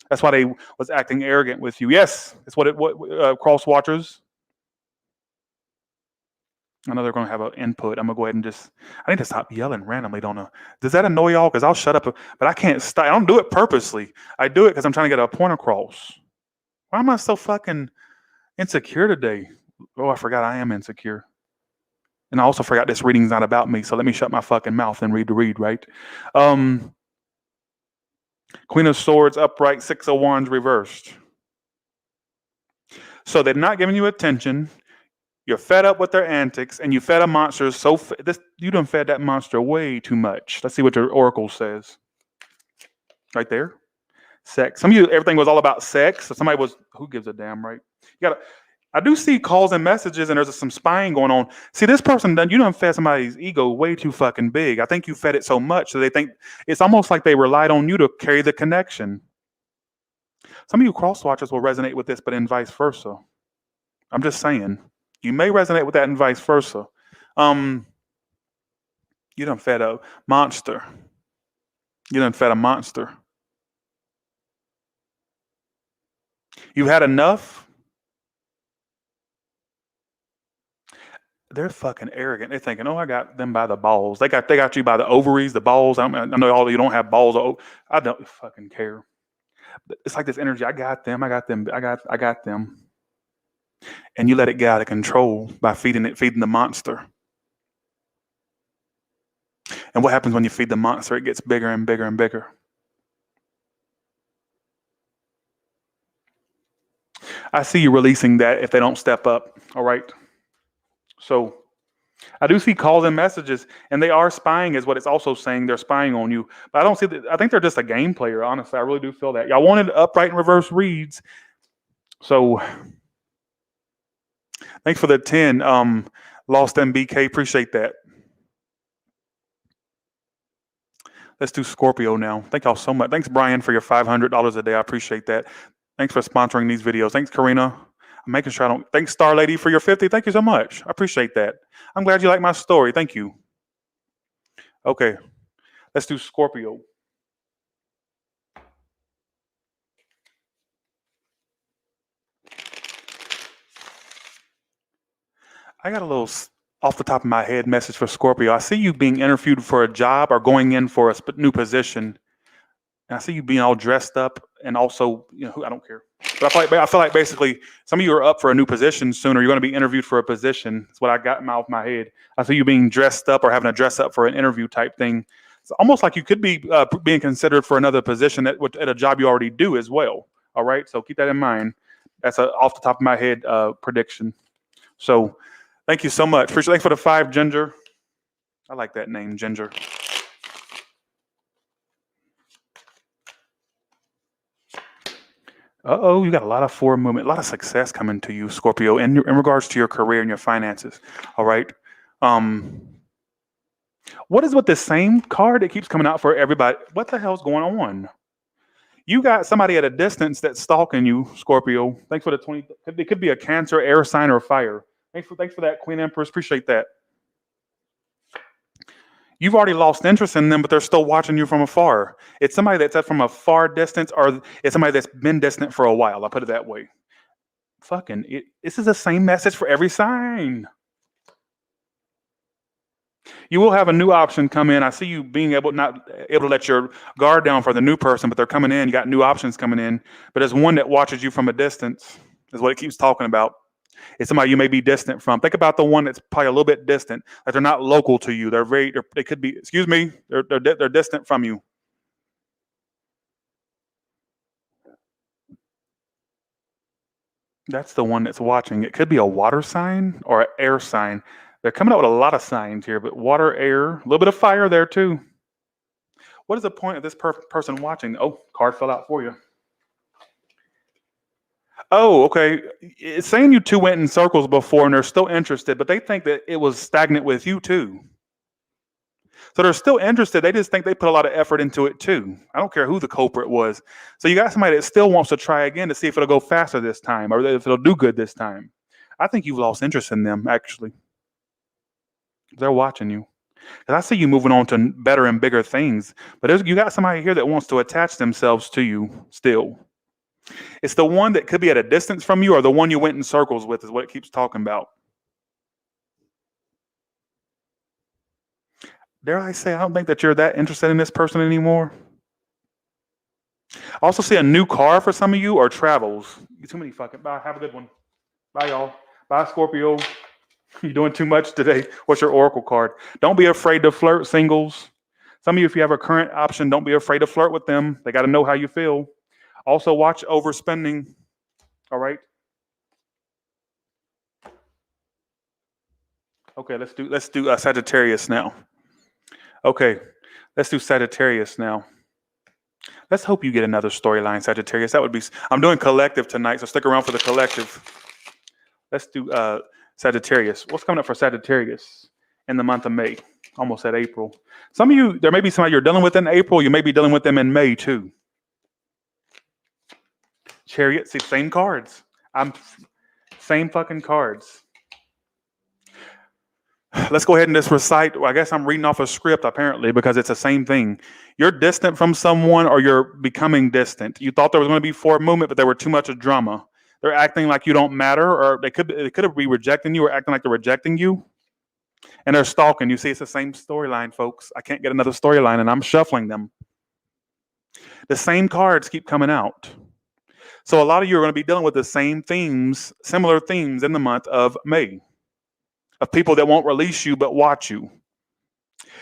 That's why they was acting arrogant with you. Yes, it's what cross watchers. I know they're going to have an input. I'm going to go ahead and I need to stop yelling randomly, don't know. Does that annoy y'all? Because I'll shut up, but I can't stop. I don't do it purposely. I do it because I'm trying to get a point across. Why am I so fucking insecure today? Oh, I forgot I am insecure. And I also forgot this reading's not about me, so let me shut my fucking mouth and read the read, right? Queen of Swords upright, 6 of Wands reversed. So they're not giving you attention. You're fed up with their antics, and you fed a monster you done fed that monster way too much. Let's see what your oracle says. Right there. Sex. Some of you, everything was all about sex. So somebody was, who gives a damn, right? I do see calls and messages, and there's some spying going on. See, this person, you done fed somebody's ego way too fucking big. I think you fed it so much, so they think it's almost like they relied on you to carry the connection. Some of you cross watchers will resonate with this, but in vice versa. I'm just saying. You may resonate with that and vice versa. You done fed a monster. You done fed a monster. You've had enough. They're fucking arrogant. They're thinking, oh, I got them by the balls. They got you by the ovaries, the balls. I know all of you don't have balls. I don't fucking care. It's like this energy. I got them. I got them. And you let it get out of control by feeding the monster. And what happens when you feed the monster? It gets bigger and bigger and bigger. I see you releasing that if they don't step up. All right. So I do see calls and messages, and they are spying, is what it's also saying. They're spying on you. But I don't see that. I think they're just a game player, honestly. I really do feel that. Y'all wanted upright and reverse reads. So thanks for the 10. Lost MBK. Appreciate that. Let's do Scorpio now. Thank y'all so much. Thanks, Brian, for your $500 a day. I appreciate that. Thanks for sponsoring these videos. Thanks, Karina. I'm making sure I don't. Thanks, Star Lady, for your 50. Thank you so much. I appreciate that. I'm glad you like my story. Thank you. Okay. Let's do Scorpio. I got a little off the top of my head message for Scorpio. I see you being interviewed for a job or going in for a new position. And I see you being all dressed up, and also, I don't care. But I feel like basically some of you are up for a new position soon, or you're going to be interviewed for a position. That's what I got off my head. I see you being dressed up or having to dress up for an interview type thing. It's almost like you could be being considered for another position at a job you already do as well. All right, so keep that in mind. That's a off the top of my head prediction. So thank you so much. Thanks for the 5, Ginger. I like that name, Ginger. Uh-oh, you got a lot of forward movement, a lot of success coming to you, Scorpio, in regards to your career and your finances. All right. What is with the same card that keeps coming out for everybody? What the hell's going on? You got somebody at a distance that's stalking you, Scorpio. Thanks for the 20. It could be a Cancer, air sign, or fire. Thanks for that, Queen Empress. Appreciate that. You've already lost interest in them, but they're still watching you from afar. It's somebody that's at from a far distance, or it's somebody that's been distant for a while. I'll put it that way. This is the same message for every sign. You will have a new option come in. I see you being not able to let your guard down for the new person, but they're coming in. You got new options coming in, but there's one that watches you from a distance, is what it keeps talking about. It's somebody you may be distant from. Think about the one that's probably a little bit distant, like they're not local to you. They could be, excuse me, they're distant from you. That's the one that's watching. It could be a water sign or an air sign. They're coming out with a lot of signs here, but water, air, a little bit of fire there too. What is the point of this person watching? Oh, card fell out for you. Oh, okay. It's saying you two went in circles before and they're still interested, but they think that it was stagnant with you too. So they're still interested. They just think they put a lot of effort into it too. I don't care who the culprit was. So you got somebody that still wants to try again to see if it'll go faster this time or if it'll do good this time. I think you've lost interest in them, actually. They're watching you. Because I see you moving on to better and bigger things. But you got somebody here that wants to attach themselves to you still. It's the one that could be at a distance from you or the one you went in circles with is what it keeps talking about. Dare I say, I don't think that you're that interested in this person anymore. I also see a new car for some of you or travels. Too many fucking. Bye. Have a good one. Bye, y'all. Bye, Scorpio. You're doing too much today. What's your oracle card? Don't be afraid to flirt, singles. Some of you, if you have a current option, don't be afraid to flirt with them. They got to know how you feel. Also, watch overspending. All right. Okay, let's do Sagittarius now. Okay, let's do Sagittarius now. Let's hope you get another storyline, Sagittarius. That would be. I'm doing collective tonight, so stick around for the collective. Let's do Sagittarius. What's coming up for Sagittarius in the month of May? Almost at April. Some of you, there may be somebody you're dealing with in April. You may be dealing with them in May too. Chariot, see, same cards. Same fucking cards. Let's go ahead and just recite. I guess I'm reading off a script apparently because it's the same thing. You're distant from someone or you're becoming distant. You thought there was going to be forward movement, but there were too much of drama. They're acting like you don't matter, or they could be rejecting you or acting like they're rejecting you. And they're stalking. You see, it's the same storyline, folks. I can't get another storyline and I'm shuffling them. The same cards keep coming out. So a lot of you are going to be dealing with the same themes, similar themes in the month of May. Of people that won't release you but watch you.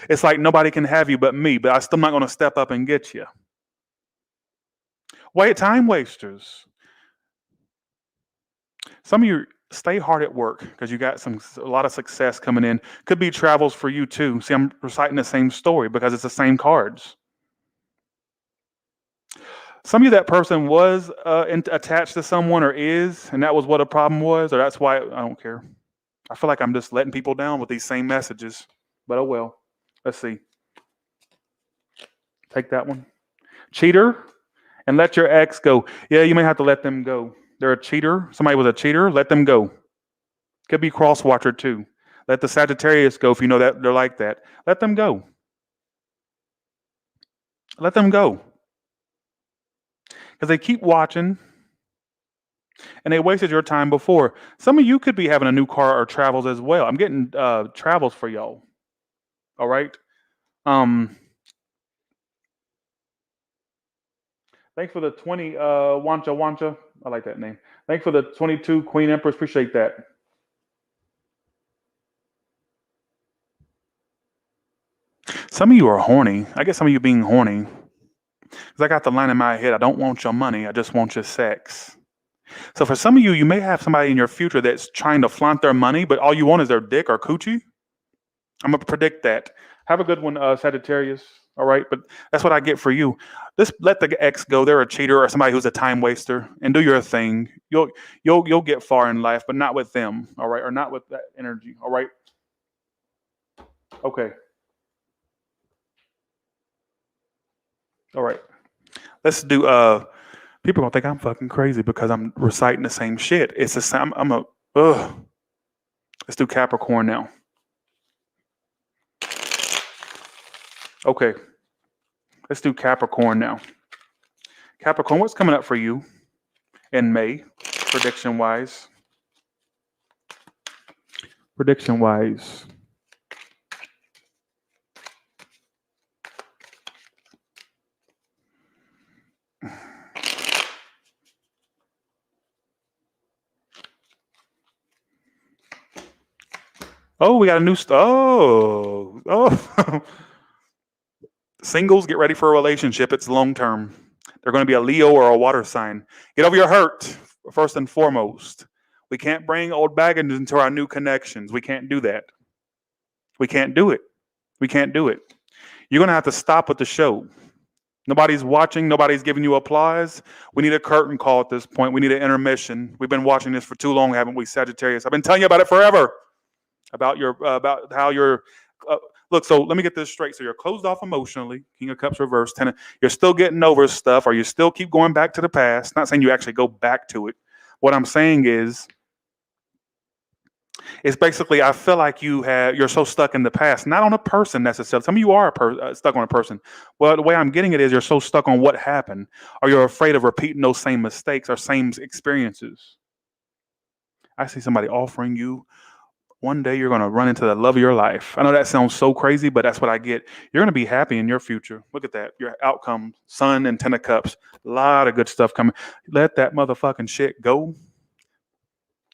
It's like nobody can have you but me, but I'm still not going to step up and get you. Time wasters. Some of you stay hard at work because you got a lot of success coming in. Could be travels for you too. See, I'm reciting the same story because it's the same cards. Some of you, that person was attached to someone or is, and that was what a problem was, or that's why I don't care. I feel like I'm just letting people down with these same messages, but oh well. Let's see. Take that one. Cheater, and let your ex go. Yeah, you may have to let them go. They're a cheater. Somebody was a cheater. Let them go. Could be cross watcher too. Let the Sagittarius go if you know that they're like that. Let them go. Let them go. Because they keep watching. And they wasted your time before. Some of you could be having a new car or travels as well. I'm getting travels for y'all. All right. Thanks for the 20, Wancha Wancha. I like that name. Thanks for the 22, Queen Empress. Appreciate that. Some of you are horny. I get some of you being horny. Because I got the line in my head, I don't want your money, I just want your sex. So for some of you, you may have somebody in your future that's trying to flaunt their money, but all you want is their dick or coochie. I'm going to predict that. Have a good one, Sagittarius. All right, but that's what I get for you. Just let the ex go. They're a cheater or somebody who's a time waster, and do your thing. You'll get far in life, but not with them. All right, or not with that energy. All right. Okay. All right. Let's do. People gonna think I'm fucking crazy because I'm reciting the same shit. It's the same. Ugh. Let's do Capricorn now. Okay. Let's do Capricorn now. Capricorn, what's coming up for you in May, prediction-wise? Prediction-wise. Oh, we got a new oh. Singles, get ready for a relationship. It's long term. They're going to be a Leo or a water sign. Get over your hurt, first and foremost. We can't bring old baggage into our new connections. We can't do that. We can't do it. We can't do it. You're going to have to stop with the show. Nobody's watching. Nobody's giving you applause. We need a curtain call at this point. We need an intermission. We've been watching this for too long, haven't we, Sagittarius? I've been telling you about it forever. About how you're look. So let me get this straight. So you're closed off emotionally. King of Cups reverse. You're still getting over stuff, or you still keep going back to the past. Not saying you actually go back to it. What I'm saying is, it's basically I feel like you're so stuck in the past, not on a person necessarily. Some of you are stuck on a person. Well, the way I'm getting it is you're so stuck on what happened, or you're afraid of repeating those same mistakes or same experiences. I see somebody offering you. One day you're going to run into the love of your life. I know that sounds so crazy, but that's what I get. You're going to be happy in your future. Look at that. Your outcome, Sun and Ten of Cups. A lot of good stuff coming. Let that motherfucking shit go.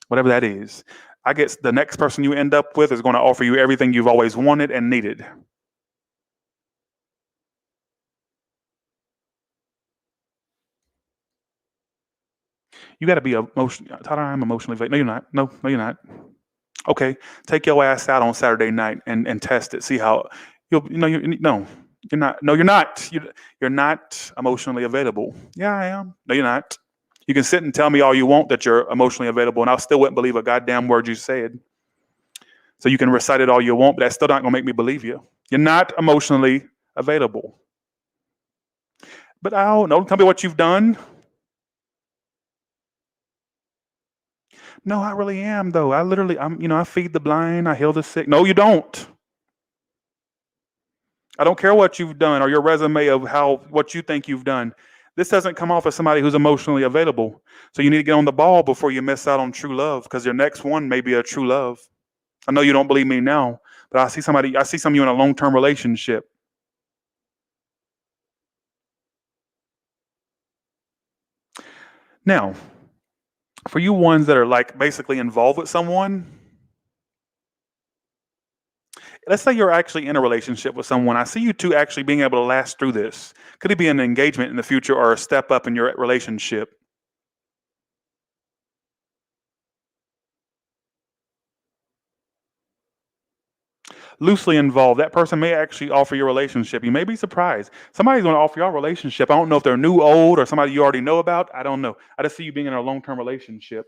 Whatever that is. I guess the next person you end up with is going to offer you everything you've always wanted and needed. You got to be emotionally. Tyler, I'm emotionally. No, you're not. No, you're not. Okay, take your ass out on Saturday night and test it. See how you're not. No, you're not. You're not emotionally available. Yeah, I am. No, you're not. You can sit and tell me all you want that you're emotionally available, and I still wouldn't believe a goddamn word you said. So you can recite it all you want, but that's still not going to make me believe you. You're not emotionally available. But don't tell me what you've done. No, I really am though. I feed the blind, I heal the sick. No, you don't. I don't care what you've done or your resume of what you think you've done. This doesn't come off as somebody who's emotionally available. So you need to get on the ball before you miss out on true love, because your next one may be a true love. I know you don't believe me now, but I see some of you in a long-term relationship. Now, for you ones that are like basically involved with someone, let's say you're actually in a relationship with someone. I see you two actually being able to last through this. Could it be an engagement in the future or a step up in your relationship? Loosely involved, that person may actually offer you a relationship. You may be surprised. Somebody's going to offer you a relationship. I don't know if they're new, old, or somebody you already know about. I don't know. I just see you being in a long-term relationship.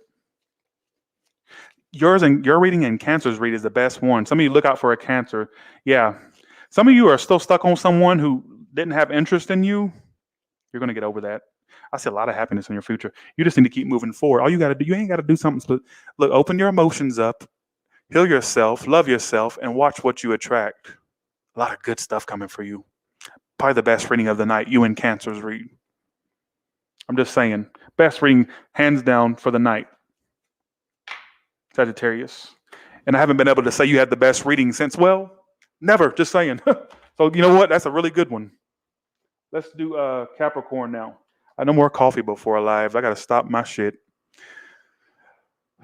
Your reading and Cancer's read is the best one. Some of you look out for a Cancer. Yeah. Some of you are still stuck on someone who didn't have interest in you. You're going to get over that. I see a lot of happiness in your future. You just need to keep moving forward. All you got to do, you ain't got to do something. Look, open your emotions up. Heal yourself, love yourself, and watch what you attract. A lot of good stuff coming for you. Probably the best reading of the night, you and Cancer's read. I'm just saying, best reading, hands down, for the night. Sagittarius. And I haven't been able to say you had the best reading since, well, never, just saying. So you know what? That's a really good one. Let's do Capricorn now. No more coffee before live. I got to stop my shit.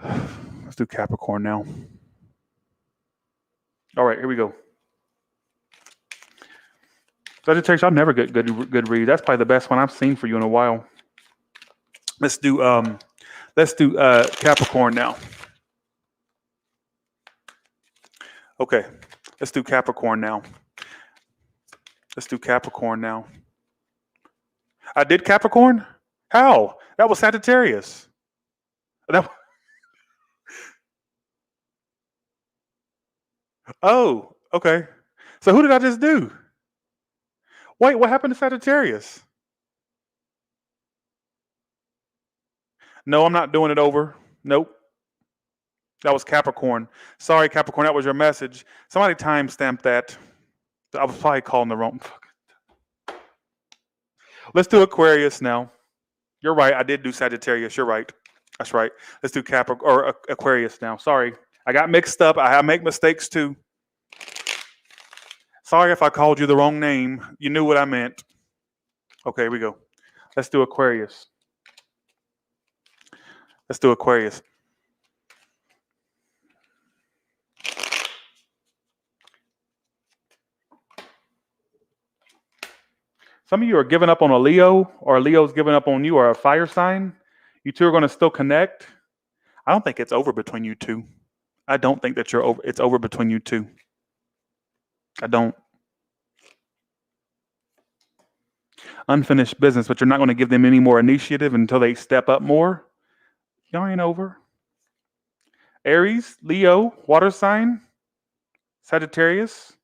Let's do Capricorn now. All right, here we go. Sagittarius, I'll never get good read. That's probably the best one I've seen for you in a while. Let's do Capricorn now. Okay, let's do Capricorn now. Let's do Capricorn now. I did Capricorn? How? That was Sagittarius. Oh, okay. So who did I just do? Wait, what happened to Sagittarius? No, I'm not doing it over. Nope. That was Capricorn. Sorry, Capricorn, that was your message. Somebody timestamped that. I was probably calling the wrong. Let's do Aquarius now. You're right. I did do Sagittarius. You're right. That's right. Let's do Aquarius now. Sorry. I got mixed up. I make mistakes too. Sorry if I called you the wrong name. You knew what I meant. Okay, here we go. Let's do Aquarius. Let's do Aquarius. Some of you are giving up on a Leo, or Leo's giving up on you, or a fire sign. You two are going to still connect. I don't think it's over between you two. I don't think that it's over between you two. I don't. Unfinished business, but you're not going to give them any more initiative until they step up more. Y'all ain't over. Aries, Leo, water sign, Sagittarius.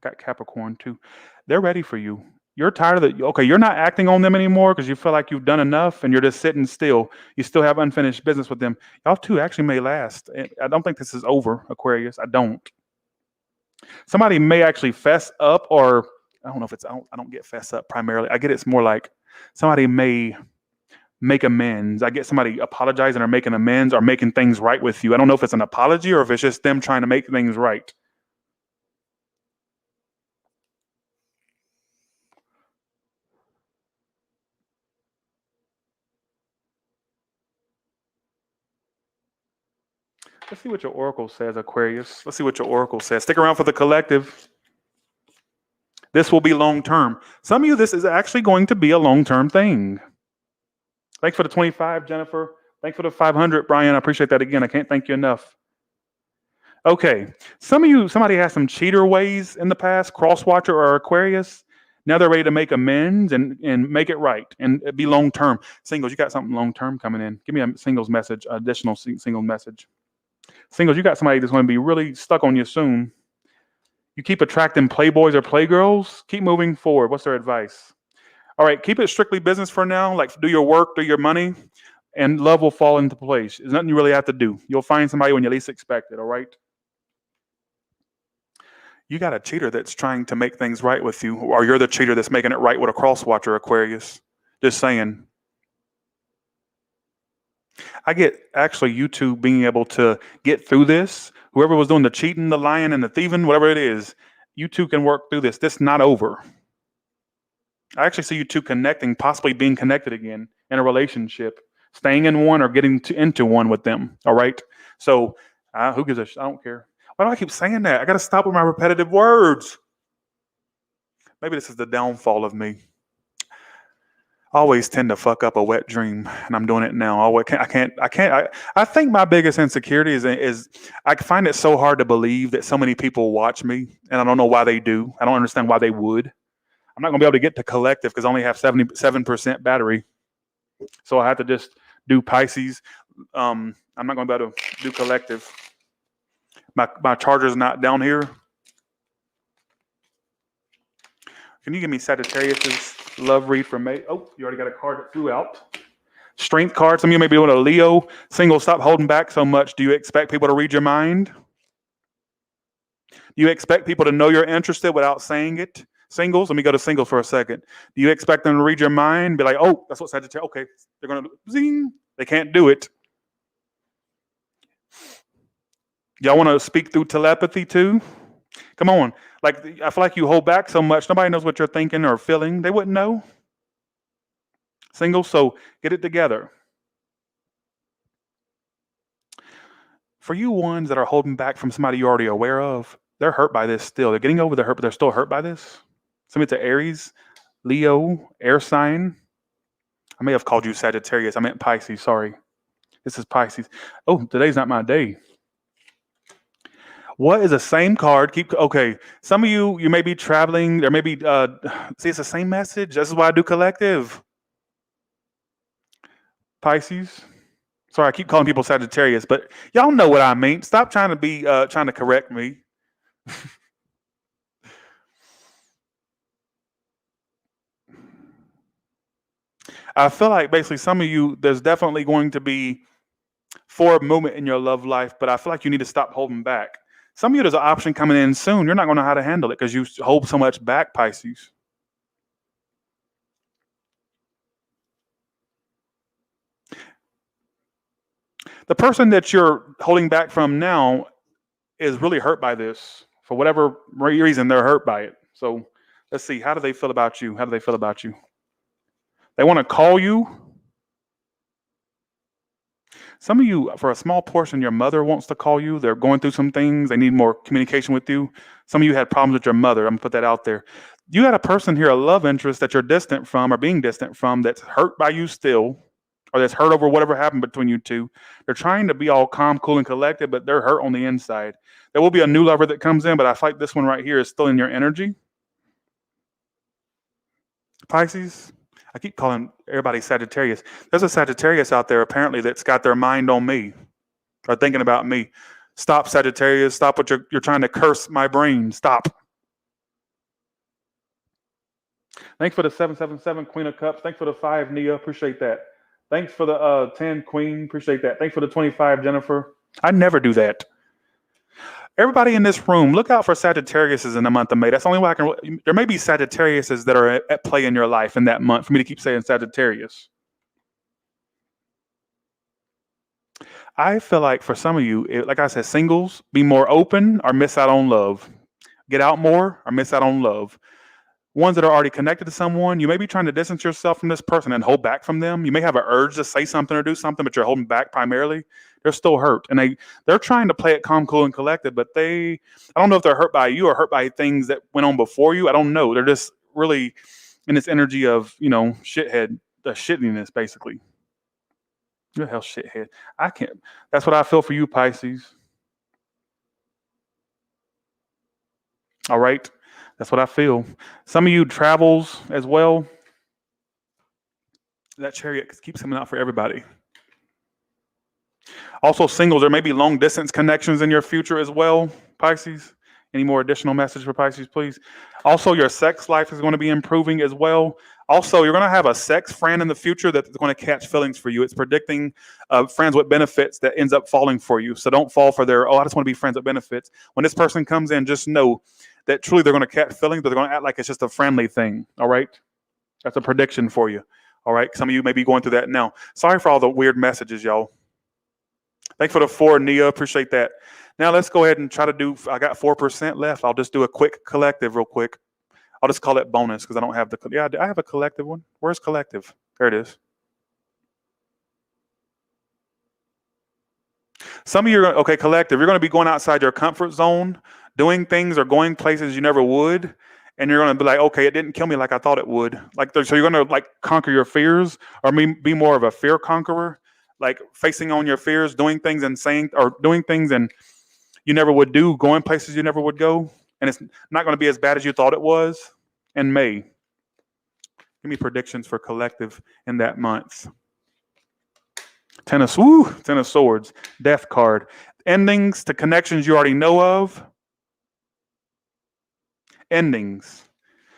I got Capricorn too. They're ready for you. You're tired of okay, you're not acting on them anymore because you feel like you've done enough and you're just sitting still. You still have unfinished business with them. Y'all two actually may last. I don't think this is over, Aquarius. I don't. Somebody may actually fess up, or I don't know if it's, I don't get fess up primarily. I get it's more like somebody may make amends. I get somebody apologizing or making amends or making things right with you. I don't know if it's an apology or if it's just them trying to make things right. Let's see what your oracle says, Aquarius. Let's see what your oracle says. Stick around for the collective. This will be long-term. Some of you, this is actually going to be a long-term thing. Thanks for the 25, Jennifer. Thanks for the 500, Brian. I appreciate that again. I can't thank you enough. Okay. Some of you, somebody has some cheater ways in the past, cross-watcher or Aquarius. Now they're ready to make amends and make it right and be long-term. Singles, you got something long-term coming in. Give me a singles message, additional single message. Singles, you got somebody that's going to be really stuck on you soon. You keep attracting playboys or playgirls, keep moving forward. What's their advice? All right, keep it strictly business for now. Like, do your work, do your money, and love will fall into place. There's nothing you really have to do. You'll find somebody when you least expect it, all right? You got a cheater that's trying to make things right with you, or you're the cheater that's making it right with a cross-watcher, Aquarius. Just saying. I get actually you two being able to get through this. Whoever was doing the cheating, the lying, and the thieving, whatever it is, you two can work through this. This is not over. I actually see you two connecting, possibly being connected again in a relationship, staying in one or getting into one with them. All right. So who gives a I don't care. Why do I keep saying that? I got to stop with my repetitive words. Maybe this is the downfall of me. I always tend to fuck up a wet dream, and I'm doing it now. I think my biggest insecurity is I find it so hard to believe that so many people watch me, and I don't know why they do. I don't understand why they would. I'm not going to be able to get to collective because I only have 77% battery. So I have to just do Pisces. I'm not going to be able to do collective. My charger's not down here. Can you give me Sagittarius's love read for May? Oh, you already got a card that flew out. Strength card. Some of you may be able to Leo. Single, stop holding back so much. Do you expect people to read your mind? Do you expect people to know you're interested without saying it? Singles, let me go to singles for a second. Do you expect them to read your mind? Be like, oh, that's what Sagittarius, okay. They're going to, zing. They can't do it. Y'all want to speak through telepathy too? Come on. Like, I feel like you hold back so much. Nobody knows what you're thinking or feeling. They wouldn't know. Single, so get it together. For you ones that are holding back from somebody you're already aware of, they're hurt by this still. They're getting over the hurt, but they're still hurt by this. Somebody to Aries, Leo, air sign. I may have called you Sagittarius. I meant Pisces. Sorry. This is Pisces. Oh, today's not my day. What is the same card? Okay. Some of you may be traveling. There may be, see, it's the same message. This is why I do collective. Pisces. Sorry, I keep calling people Sagittarius, but y'all know what I mean. Stop trying to be, trying to correct me. I feel like basically some of you, there's definitely going to be forward movement in your love life, but I feel like you need to stop holding back. Some of you, there's an option coming in soon. You're not going to know how to handle it because you hold so much back, Pisces. The person that you're holding back from now is really hurt by this. For whatever reason, they're hurt by it. So let's see. How do they feel about you? How do they feel about you? They want to call you. Some of you, for a small portion, your mother wants to call you. They're going through some things. They need more communication with you. Some of you had problems with your mother. I'm going to put that out there. You got a person here, a love interest that you're distant from or being distant from that's hurt by you still, or that's hurt over whatever happened between you two. They're trying to be all calm, cool, and collected, but they're hurt on the inside. There will be a new lover that comes in, but I feel like this one right here is still in your energy. Pisces. I keep calling everybody Sagittarius. There's a Sagittarius out there apparently that's got their mind on me or thinking about me. Stop, Sagittarius. Stop what you're trying to curse my brain. Stop. Thanks for the 777 Queen of Cups. Thanks for the 5 Nia. Appreciate that. Thanks for the 10 Queen. Appreciate that. Thanks for the 25 Jennifer. I never do that. Everybody in this room, look out for Sagittariuses in the month of May. That's the only way I can. There may be Sagittariuses that are at play in your life in that month for me to keep saying Sagittarius. I feel like for some of you, like I said, singles, be more open or miss out on love. Get out more or miss out on love. Ones that are already connected to someone, you may be trying to distance yourself from this person and hold back from them. You may have an urge to say something or do something, but you're holding back primarily. They're still hurt. And they're trying to play it calm, cool, and collected, but I don't know if they're hurt by you or hurt by things that went on before you. I don't know. They're just really in this energy of, shithead, the shittiness, basically. What the hell, shithead? I can't. That's what I feel for you, Pisces. All right. That's what I feel. Some of you travels as well. That Chariot keeps coming out for everybody. Also singles, there may be long distance connections in your future as well, Pisces. Any more additional message for Pisces, please? Also, your sex life is going to be improving as well. Also, you're going to have a sex friend in the future that's going to catch feelings for you. It's predicting friends with benefits that ends up falling for you. So don't fall for their, I just want to be friends with benefits. When this person comes in, just know that truly they're going to catch feelings, but they're going to act like it's just a friendly thing. All right? That's a prediction for you. All right? Some of you may be going through that now. Sorry for all the weird messages, y'all. Thanks for the 4, Nia. Appreciate that. Now let's go ahead and try to do, I got 4% left. I'll just do a quick collective real quick. I'll just call it bonus because I don't have I have a collective one. Where's collective? There it is. Some of you are, okay, collective. You're going to be going outside your comfort zone, doing things or going places you never would. And you're going to be like, okay, it didn't kill me like I thought it would. So you're going to conquer your fears or be more of a fear conqueror, like facing on your fears, doing things and you never would do, going places you never would go. And it's not going to be as bad as you thought it was in May. Give me predictions for collective in that month. Ten of Swords, Death card. Endings to connections you already know of. Endings.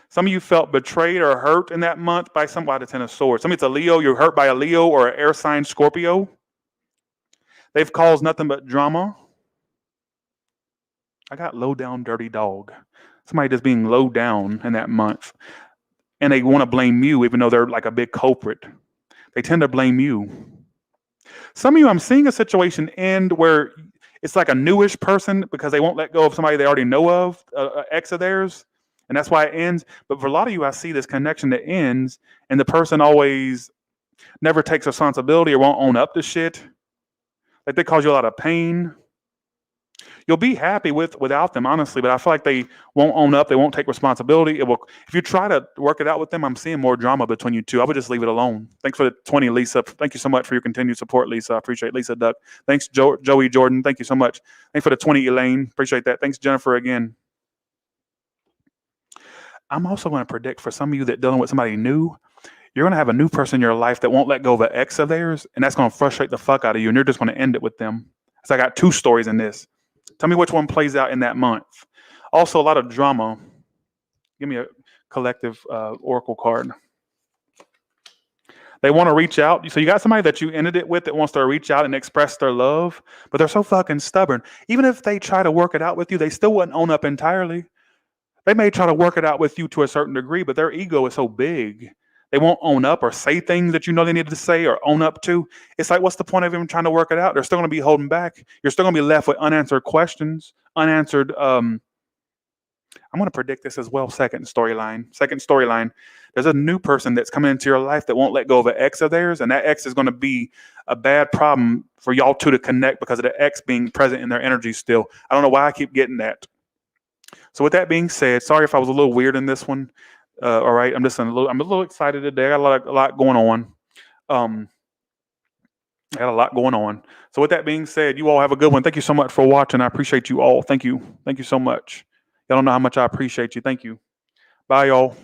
Some of you felt betrayed or hurt in that month by somebody. Ten of Swords. Some of it's a Leo. You're hurt by a Leo or an air sign Scorpio. They've caused nothing but drama. I got low down, dirty dog. Somebody just being low down in that month. And they want to blame you, even though they're like a big culprit. They tend to blame you. Some of you, I'm seeing a situation end where it's like a newish person because they won't let go of somebody they already know of, an ex of theirs. And that's why it ends. But for a lot of you, I see this connection that ends and the person always never takes responsibility or won't own up to shit. Like they cause you a lot of pain. You'll be happy without them, honestly, but I feel like they won't own up. They won't take responsibility. It will. If you try to work it out with them, I'm seeing more drama between you two. I would just leave it alone. Thanks for the 20, Lisa. Thank you so much for your continued support, Lisa. I appreciate it. Lisa Duck. Thanks, Joey Jordan. Thank you so much. Thanks for the 20, Elaine. Appreciate that. Thanks, Jennifer, again. I'm also going to predict for some of you that dealing with somebody new, you're going to have a new person in your life that won't let go of an ex of theirs, and that's going to frustrate the fuck out of you, and you're just going to end it with them. So I got two stories in this. Tell me which one plays out in that month. Also, a lot of drama. Give me a collective oracle card. They want to reach out. So you got somebody that you ended it with that wants to reach out and express their love, but they're so fucking stubborn. Even if they try to work it out with you, they still wouldn't own up entirely. They may try to work it out with you to a certain degree, but their ego is so big. They won't own up or say things that you know they needed to say or own up to. It's like, what's the point of even trying to work it out? They're still going to be holding back. You're still going to be left with unanswered questions, unanswered. I'm going to predict this as well. Second storyline. There's a new person that's coming into your life that won't let go of an ex of theirs, and that ex is going to be a bad problem for y'all two to connect because of the ex being present in their energy still. I don't know why I keep getting that. So with that being said, sorry if I was a little weird in this one. All right, I'm a little excited today. I got a lot going on. I got a lot going on. So with that being said, you all have a good one. Thank you so much for watching. I appreciate you all. Thank you so much. Y'all don't know how much I appreciate you. Thank you. Bye, y'all.